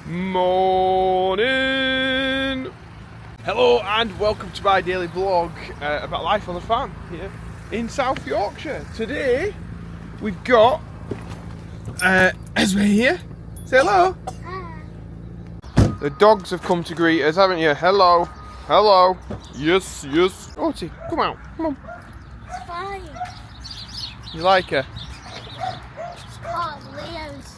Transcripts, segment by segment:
Morning! Hello and welcome to my daily vlog about life on the farm here in South Yorkshire. Today we've got Esme here. Say hello. Hi. The dogs have come to greet us, haven't you? Hello. Hello. Yes, yes. Otie, come out. Come on. It's fine. You like her? Oh, Leo's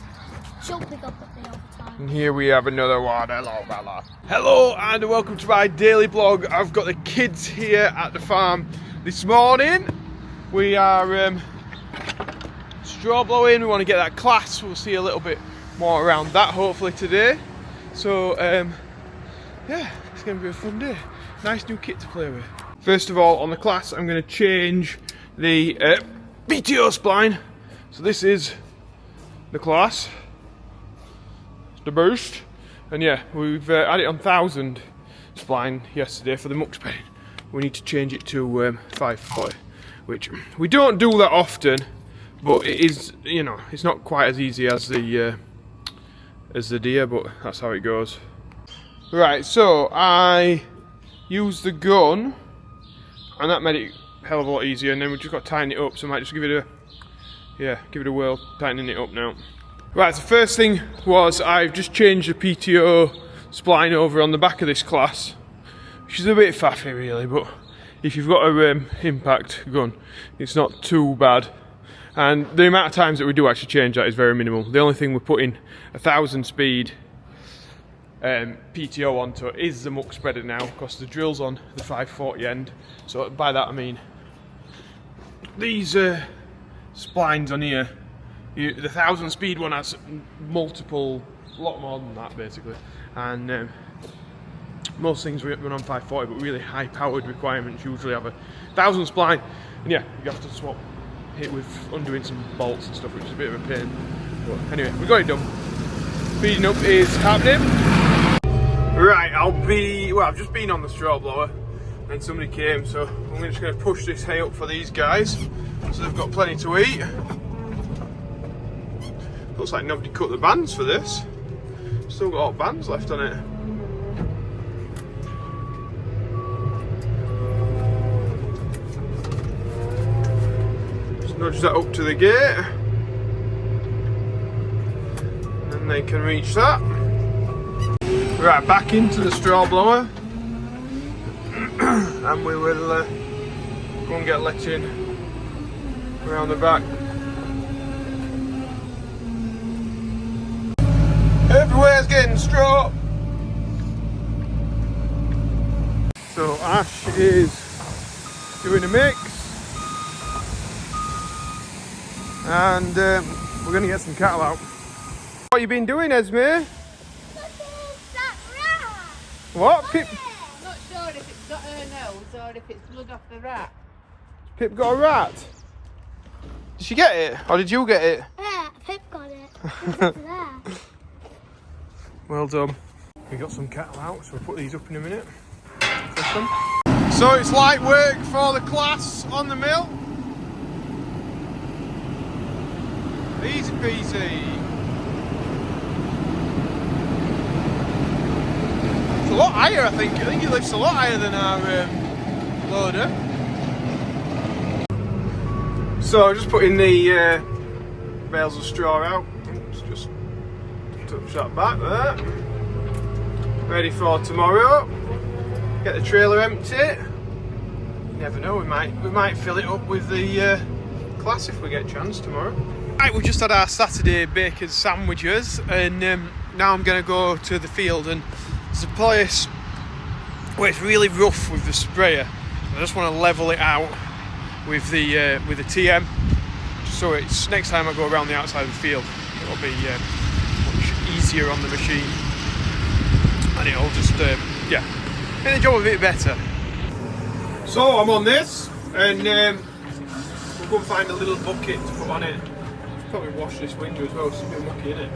jumping up at me all the time. And here we have another one. Hello, Bella. Hello and welcome to my daily vlog. I've got the kids here at the farm this morning. We are straw blowing. We want to get that class. We'll see a little bit more around that hopefully today. So yeah, it's going to be a fun day. Nice new kit to play with. First of all, on the class, I'm going to change the PTO spline. So this is the class. The boost, and yeah, we've had it on 1000 spline yesterday for the muck spreading. We need to change it to 540, which we don't do that often, but it is, you know, it's not quite as easy as the deer, but that's how it goes. Right, so I used the gun, and that made it a hell of a lot easier. And then we just got to tighten it up, so I might just give it a whirl, tightening it up now. Right, so the first thing was I've just changed the PTO spline over on the back of this class, which is a bit faffy really, but if you've got a impact gun, it's not too bad. And the amount of times that we do actually change that is very minimal. The only thing we're putting 1000 speed PTO onto is the muck spreader now, because the drill's on the 540 end. So by that I mean these splines on here. The 1000 speed one has multiple, a lot more than that basically, and most things run on 540, but really high powered requirements usually have a 1000 spline, and yeah, you have to swap it with undoing some bolts and stuff, which is a bit of a pain, but anyway, we got it done. Speeding up is happening. Right, I've just been on the straw blower and somebody came, so I'm just going to push this hay up for these guys so they've got plenty to eat. Looks like nobody cut the bands for this. Still got all bands left on it. Just nudge that up to the gate. And then they can reach that. Right, back into the straw blower. And we will go and get let in around the back. Everywhere's getting straw. So Ash is doing a mix, and we're going to get some cattle out. What have you been doing, Esme? That rat. What? Pip? I'm not sure if it's got her nose or if it's blood off the rat. Pip got a rat? Did she get it? Or did you get it? Yeah, Pip got it. It's over there. Well done. We got some cattle out, so we'll put these up in a minute. So it's light work for the class on the mill. Easy peasy. It's a lot higher, I think. I think it lifts a lot higher than our loader. So just putting the bales of straw out. Just touch that back there. Ready for tomorrow. Get the trailer empty. You never know, we might fill it up with the class if we get a chance tomorrow. Right, we just had our Saturday bacon sandwiches, and now I'm going to go to the field, and there's a place where it's really rough with the sprayer. I just want to level it out with the TM, so it's next time I go around the outside of the field, it'll be much easier on the machine, and it'll just yeah, make the job a bit better. So I'm on this, and we'll go and find a little bucket to put on it. Probably wash this window as well, it's a bit mucky, isn't it?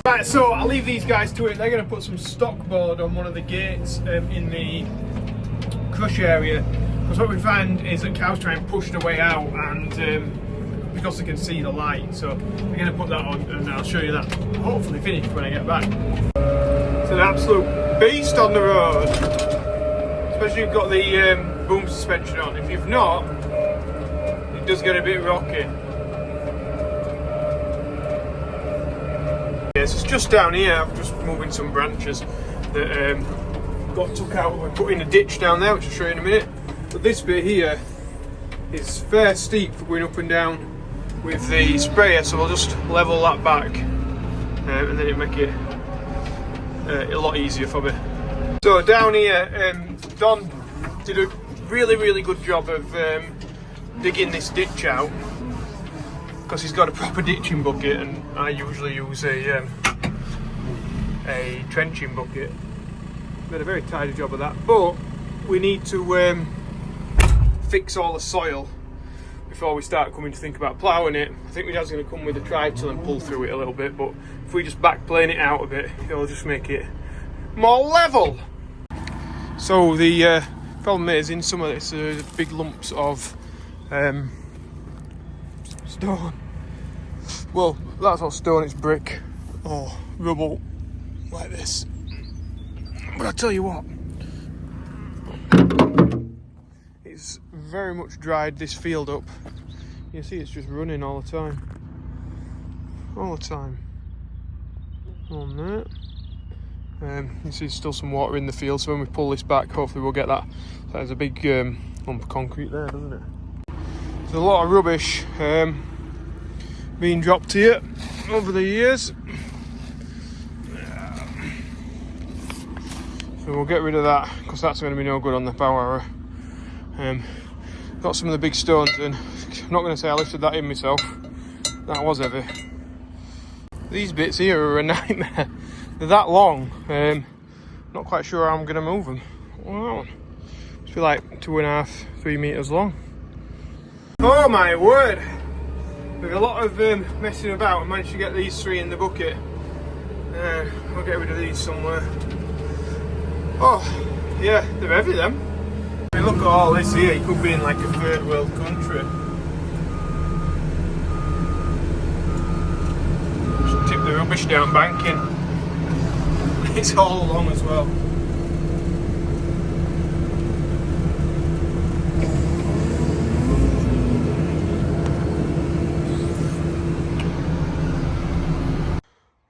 Right, so I'll leave these guys to it. They're going to put some stock board on one of the gates in the crush area, because what we find is that cows try and push their way out, and because they can see the light, so we're going to put that on, and I'll show you that hopefully finished when I get back. It's an absolute beast on the road. Especially if you've got the boom suspension on. If you've not, it does get a bit rocky. Yes, it's just down here. I'm just moving some branches that got took out when putting a ditch down there, which I'll show you in a minute. But this bit here is fair steep for going up and down with the sprayer, so we'll just level that back and then it'll make it a lot easier for me. So down here, Don did a really good job of digging this ditch out, because he's got a proper ditching bucket and I usually use a trenching bucket. Did a very tidy job of that, but we need to fix all the soil before we start coming to think about ploughing it. I think my dad's going to come with a tri-till and pull through it a little bit, but if we just backplane it out a bit, it'll just make it more level. So the problem is, in some of this there's big lumps of stone. Well, that's not stone, it's brick or rubble like this. But I tell you what, it's very much dried this field up. You see it's just running all the time. All the time. On there. You see still some water in the field, so when we pull this back, hopefully we'll get that. So there's a big lump of concrete there, doesn't it? There's a lot of rubbish being dropped here over the years. So we'll get rid of that, because that's going to be no good on the power hour. Got some of the big stones in. I'm not going to say I lifted that in myself. That was heavy. These bits here are a nightmare. They're that long. Not quite sure how I'm going to move them. Wow. Must be like 2.5, 3 meters long. Oh my word! With a lot of messing about, I managed to get these 3 in the bucket. I'll get rid of these somewhere. Oh, yeah, they're heavy them. I mean, look at all this here, you could be in like a third world country. Just tip the rubbish down banking. It's all along as well.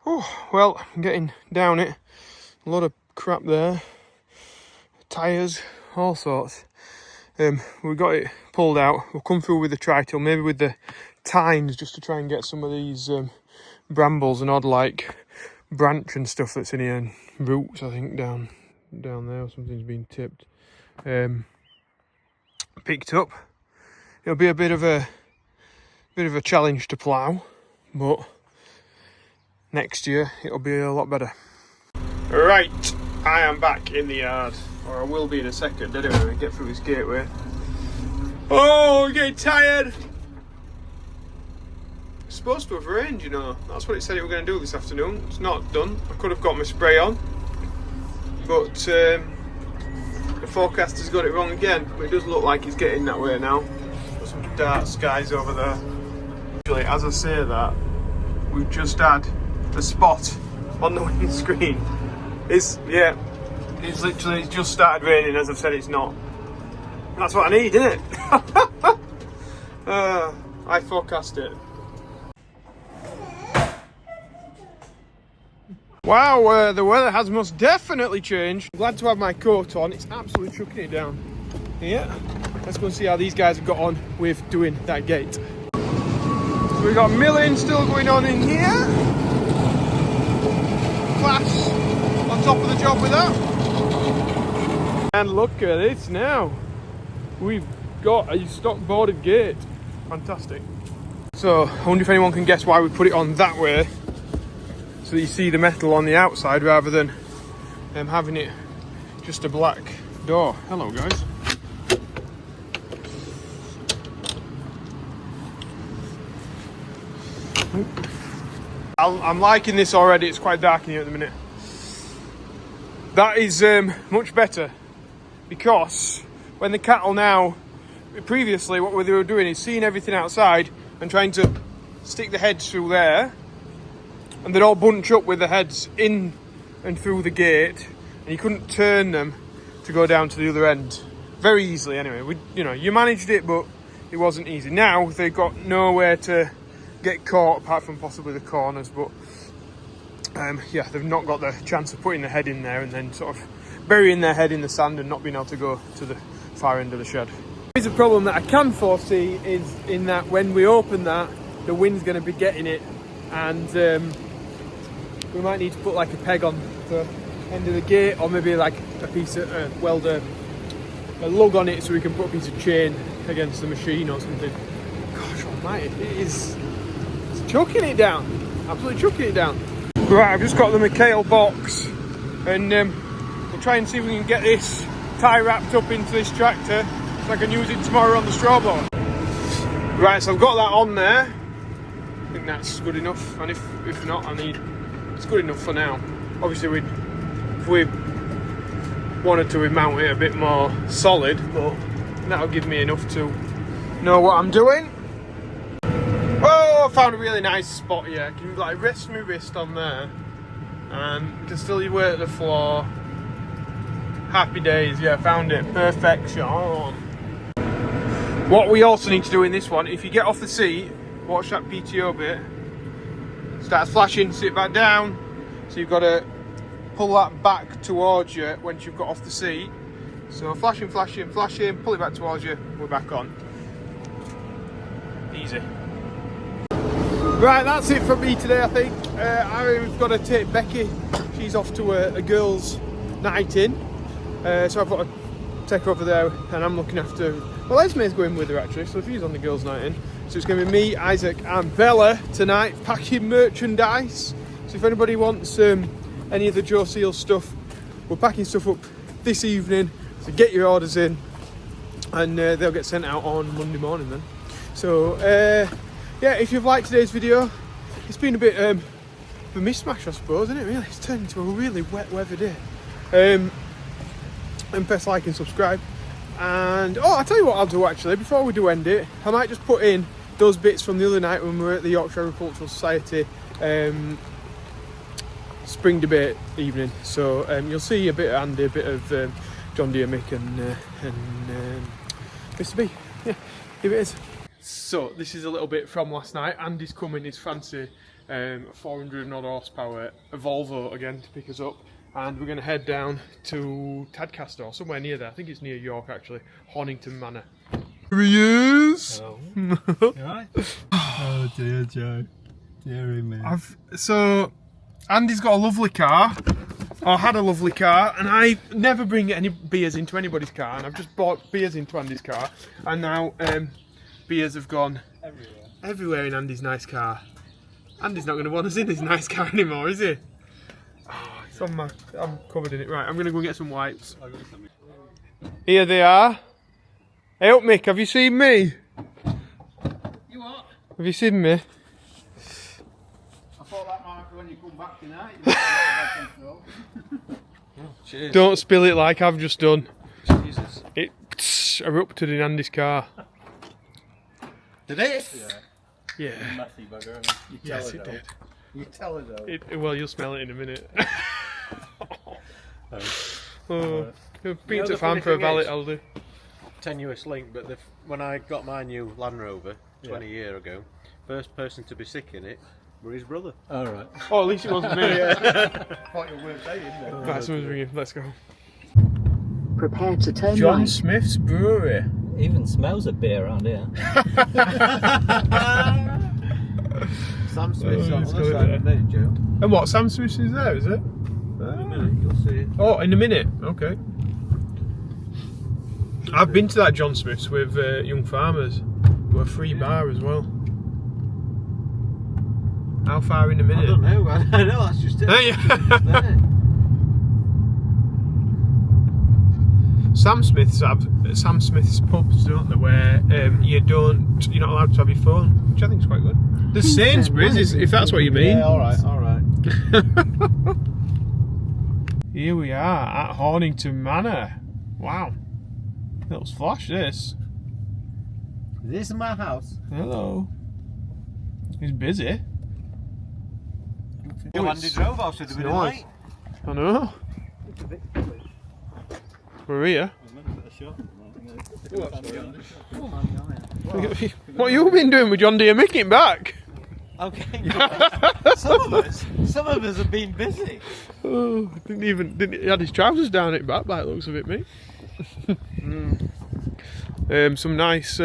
Oh, well, I'm getting down it. A lot of crap there. Tyres, all sorts. We got it pulled out. We'll come through with the tri-till, maybe with the tines, just to try and get some of these brambles and odd like branch and stuff that's in here, and roots I think down there. Something's been tipped, picked up. It'll be a bit of a challenge to plough, but next year it'll be a lot better. Right, I am back in the yard, or I will be in a second anyway when we get through this gateway. Oh, we're getting tired. It's supposed to have rained, you know. That's what it said it were going to do this afternoon. It's not done. I could have got my spray on, but the forecast has got it wrong again. But it does look like it's getting that way now. Got some dark skies over there. Actually, as I say that, we've just had a spot on the windscreen. It's literally just started raining. As I've said, it's not. And that's what I need, isn't it? I forecast it. Wow, the weather has most definitely changed. I'm glad to have my coat on. It's absolutely chucking it down. Yeah, let's go and see how these guys have got on with doing that gate. So we've got milling still going on in here. Class on top of the job with that. And look at this now. We've got a stock boarded gate. Fantastic. So I wonder if anyone can guess why we put it on that way, so that you see the metal on the outside rather than having it just a black door. Hello guys. I'm liking this already. It's quite dark in here at the minute. That is much better, because when the cattle now, previously what they were doing is seeing everything outside and trying to stick the heads through there, and they'd all bunch up with the heads in and through the gate, and you couldn't turn them to go down to the other end very easily. Anyway, you managed it, but it wasn't easy. Now they've got nowhere to get caught apart from possibly the corners, but yeah, they've not got the chance of putting their head in there and then sort of burying their head in the sand and not being able to go to the far end of the shed. There's a problem that I can foresee is in that when we open that, the wind's going to be getting it, and we might need to put like a peg on the end of the gate, or maybe like a piece of weld a lug on it so we can put a piece of chain against the machine or something. Gosh almighty, it's chucking it down, absolutely chucking it down. Right, I've just got the McHale box, and we'll try and see if we can get this tie wrapped up into this tractor so I can use it tomorrow on the straw board. Right, so I've got that on there. I think that's good enough, and if not, it's good enough for now. Obviously, if we wanted to remount it a bit more solid, but that'll give me enough to know what I'm doing. Oh, I found a really nice spot here. I can like rest my wrist on there, and can still work at the floor. Happy days, yeah, found it. Perfection. What we also need to do in this one, if you get off the seat, watch that PTO bit, starts flashing, sit back down, so you've got to pull that back towards you once you've got off the seat. So flashing, flashing, flashing, pull it back towards you, we're back on. Easy. Right, that's it from me today, I think. I've got to take Becky, she's off to a girls' night in, so I've got to take her over there, and I'm looking after, well, Esme's going with her actually, so she's on the girls' night in. So it's going to be me, Isaac and Bella tonight packing merchandise. So if anybody wants any of the Joeseelsjobs stuff, we're packing stuff up this evening, so get your orders in, and they'll get sent out on Monday morning then. So yeah, if you've liked today's video, it's been a bit of a mishmash, I suppose, isn't it really? It's turned into a really wet weather day. And press like and subscribe. And oh, I'll tell you what I'll do actually, before we do end it, I might just put in those bits from the other night when we were at the Yorkshire Agricultural Society spring debate evening. So you'll see a bit of Andy, a bit of John Deere, Mick and Mr. B. Yeah, here it is. So this is a little bit from last night. Andy's come in his fancy 400 and odd horsepower Volvo again to pick us up. And we're going to head down to Tadcaster, or somewhere near there. I think it's near York actually, Hornington Manor. Here he is! Hello. You alright? Oh dear Joe, dearie me. So, Andy's got a lovely car, or had a lovely car, and I never bring any beers into anybody's car, and I've just bought beers into Andy's car, and now beers have gone everywhere in Andy's nice car. Andy's not going to want us in his nice car anymore, is he? I'm covered in it. Right, I'm going to go and get some wipes. Here they are. Hey up, Mick, have you seen me? You what? Have you seen me? I thought that might be when you come back tonight. Cheers. Don't spill it like I've just done. Jesus. It erupted in Andy's car. Did it? Yeah. Messy bugger. Yes, it did. You tell her though. Well, you'll smell it in a minute. You been know to the farm funny for a thing valet, is- I'll do. Tenuous link, but when I got my new Land Rover 20 years ago, first person to be sick in it were his brother. Oh right. Oh, at least it wasn't me. Thought you weren't saying it. Right, someone's ringing. Let's go. Prepare to turn John right. Smith's Brewery. Even smells of beer around here. Sam Smith's on it's the good, side yeah. of me, Joe. And what, Sam Smith's is there, is it? In a minute, you'll see it. Oh, in a minute. Okay. I've been to that John Smith's with young farmers. Got a free bar as well. How far in a I minute? don't know. I know that's just it. Hey. There. Sam Smith's pubs, don't they? Where you're not allowed to have your phone, which I think is quite good. The Sainsbury's, if that's what you mean. Yeah, all right. Here we are at Hornington Manor. Wow, little flash this. This is my house. Hello. He's busy. Andy drove off, so they've been nice. late. I know. We're here. What have you been doing with John Deere making back? Okay. Some of us have been busy. Oh, didn't he had his trousers down at back by the looks of it, mate. Some nice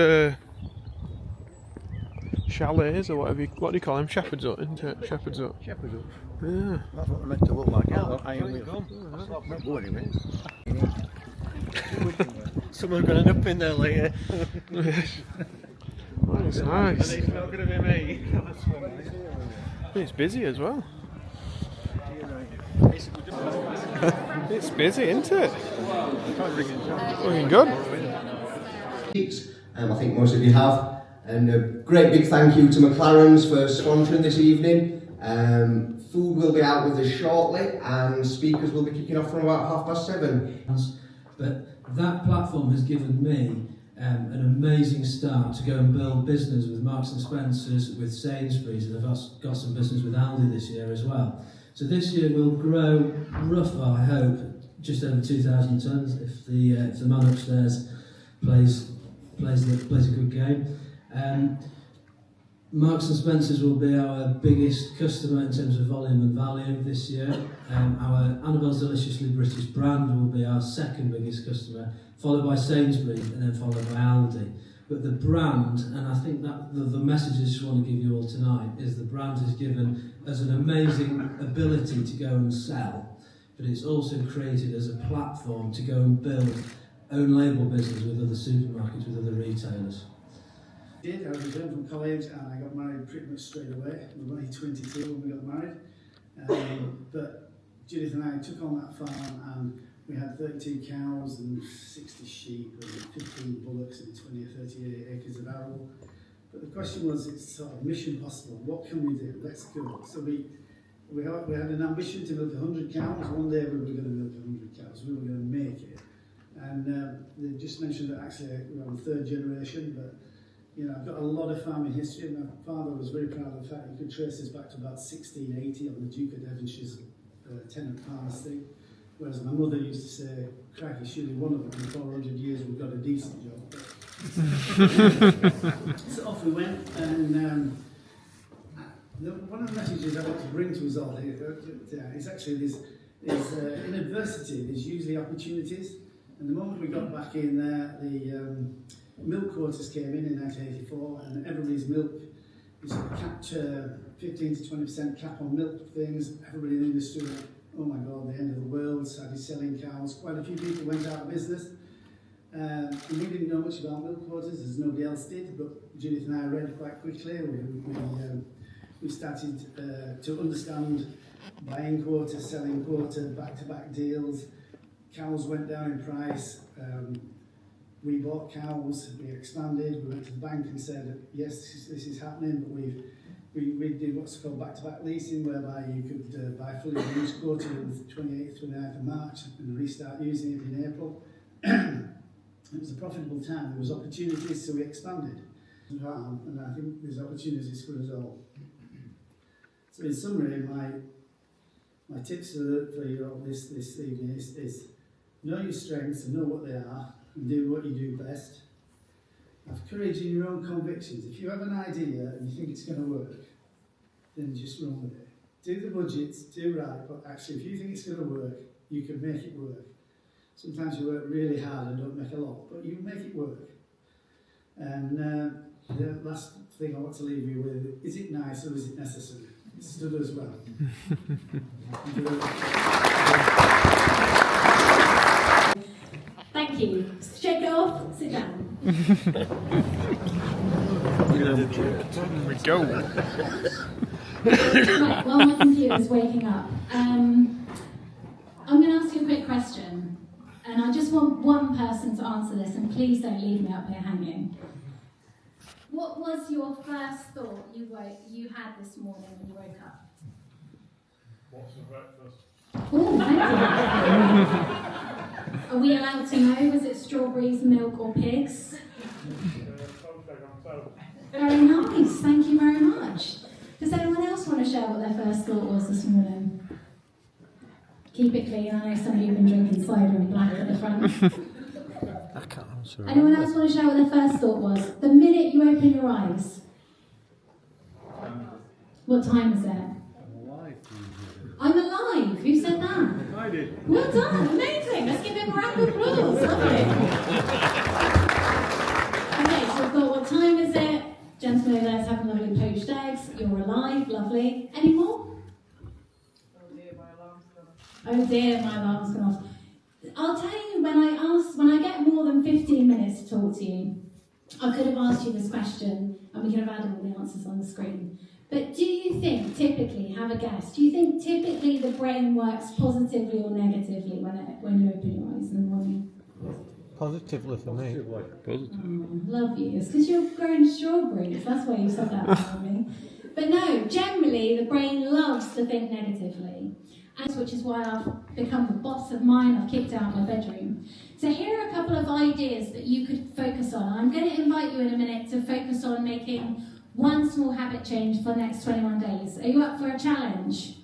chalets or whatever. What do you call them? Shepherd's hut, isn't it? Shepherd's hut. Shepherd's hut. Yeah. That's what they're meant to look like. Someone's going to end up in there later. That's nice. It's not going to be me. It's busy as well. It's busy, isn't it? Looking good. I think most of you have. And a great big thank you to McLaren's for sponsoring this evening. Food will be out with us shortly, and speakers will be kicking off from about 7:30. But that platform has given me an amazing start to go and build business with Marks and Spencer's, with Sainsbury's, and I've got some business with Aldi this year as well. So this year we'll grow, I hope, just over 2,000 tonnes if the man upstairs plays a good game. Marks and Spencer's will be our biggest customer in terms of volume and value this year. Our Annabelle's Deliciously British brand will be our second biggest customer, followed by Sainsbury's and then followed by Aldi. But the brand, and I think that the message I just want to give you all tonight, is the brand has given us an amazing ability to go and sell, but it's also created as a platform to go and build own label business with other supermarkets, with other retailers. I was returned from college and I got married pretty much straight away. We were only 22 when we got married. But Judith and I took on that farm and we had 32 cows and 60 sheep and 15 bullocks and 20 or 30 acres of arable. But the question was, it's sort of mission possible. What can we do? Let's go. So we had an ambition to milk 100 cows. One day we were going to milk 100 cows. We were going to make it. And they just mentioned that actually we're on third generation, but you know, I've got a lot of farming history. My father was very proud of the fact he could trace us back to about 1680 on the Duke of Devonshire's tenant farmers thing. Whereas my mother used to say, crikey, surely one of them in 400 years we've got a decent job. So off we went, and one of the messages I want to bring to us all here is actually in adversity there's usually opportunities. And the moment we got back in there, the milk quotas came in 1984, and everybody's milk is capped 15 to 20% cap on milk things. Everybody in the industry went, oh my God, the end of the world, started selling cows. Quite a few people went out of business. And we didn't know much about milk quotas, as nobody else did, but Judith and I read quite quickly. We started to understand buying quota, selling quota, back-to-back deals. Cows went down in price. We bought cows, we expanded, we went to the bank and said, yes, this is happening, but we did what's called back-to-back leasing, whereby you could buy fully used quota on the 28th, 29th of March and restart using it in April. It was a profitable time, there was opportunities, so we expanded. And I think there's opportunities for us all. So in summary, my tips for you all this evening is know your strengths and know what they are, and do what you do best. Have courage in your own convictions. If you have an idea and you think it's going to work, then just run with it. Do the budgets, do right, but actually if you think it's going to work, you can make it work. Sometimes you work really hard and don't make a lot, but you make it work. And the last thing I want to leave you with, is it nice or is it necessary? It stood as well. Thank you very much. Thank you. Shake it off, sit down. Here we go. Right, while my computer's waking up, I'm going to ask you a quick question, and I just want one person to answer this, and please don't leave me up here hanging. What was your first thought you had this morning when you woke up? What's for breakfast? Oh, thank you. Are we allowed to know? Was it strawberries, milk, or pigs? Very nice, thank you very much. Does anyone else want to share what their first thought was this morning? Keep it clean. I know some of you have been drinking cider and black at the front. I can't answer. Anyone else want to share what their first thought was? The minute you open your eyes. What time is it? I'm alive. Who said that? I did. Well done. Amazing. Let's give him a round of applause. Lovely. Okay, so we've got what time is it? Gentleman over there's having lovely poached eggs. You're alive. Lovely. Any more? Oh dear, my alarm's gone off. I'll tell you, when I get more than 15 minutes to talk to you, I could have asked you this question and we could have added all the answers on the screen. But do you think, typically, have a guess, do you think typically the brain works positively or negatively when you open your eyes in the morning? Positively for me. Positive. Oh, love you. It's because you're growing strawberries. That's why you said that for me. But no, generally the brain loves to think negatively. And which is why I've become the boss of mine. I've kicked out my bedroom. So here are a couple of ideas that you could focus on. I'm going to invite you in a minute to focus on making one small habit change for the next 21 days. Are you up for a challenge?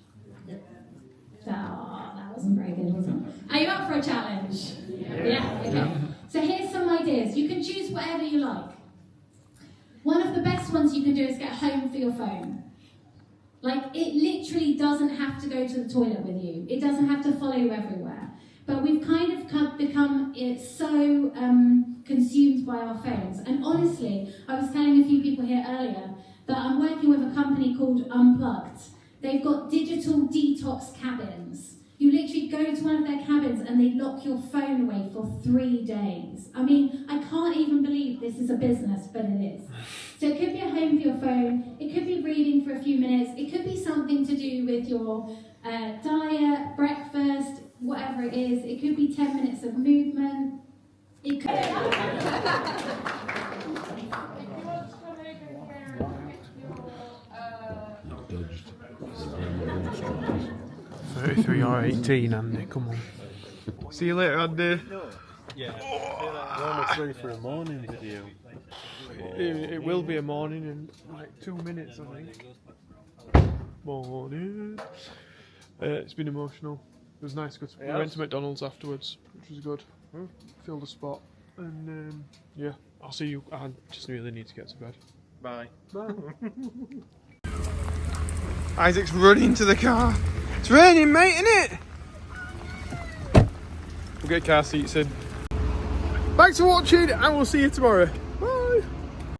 Oh, that wasn't very good, was it? Are you up for a challenge? Yeah? Okay. So here's some ideas. You can choose whatever you like. One of the best ones you can do is get home for your phone. Like, it literally doesn't have to go to the toilet with you. It doesn't have to follow you everywhere. But we've kind of become so consumed by our phones. And honestly, I was telling a few people here earlier that I'm working with a company called Unplugged. They've got digital detox cabins. You literally go to one of their cabins and they lock your phone away for 3 days. I mean, I can't even believe this is a business, but it is. So it could be a home for your phone, it could be reading for a few minutes, it could be something to do with your diet, breakfast, whatever it is. It could be 10 minutes of movement. It could... $33 or $18, Andy, come on. See you later, Andy. Yeah. We're almost ready for a morning video. It will be a morning in like 2 minutes, I think. Morning. It's been emotional. It was nice. Good. We went to McDonald's afterwards, which was good. Filled a spot, and yeah, I'll see you. I just really need to get to bed. Bye. Bye. Isaac's running to the car. It's raining, mate, innit? We'll get car seats in. Thanks for watching, and we'll see you tomorrow.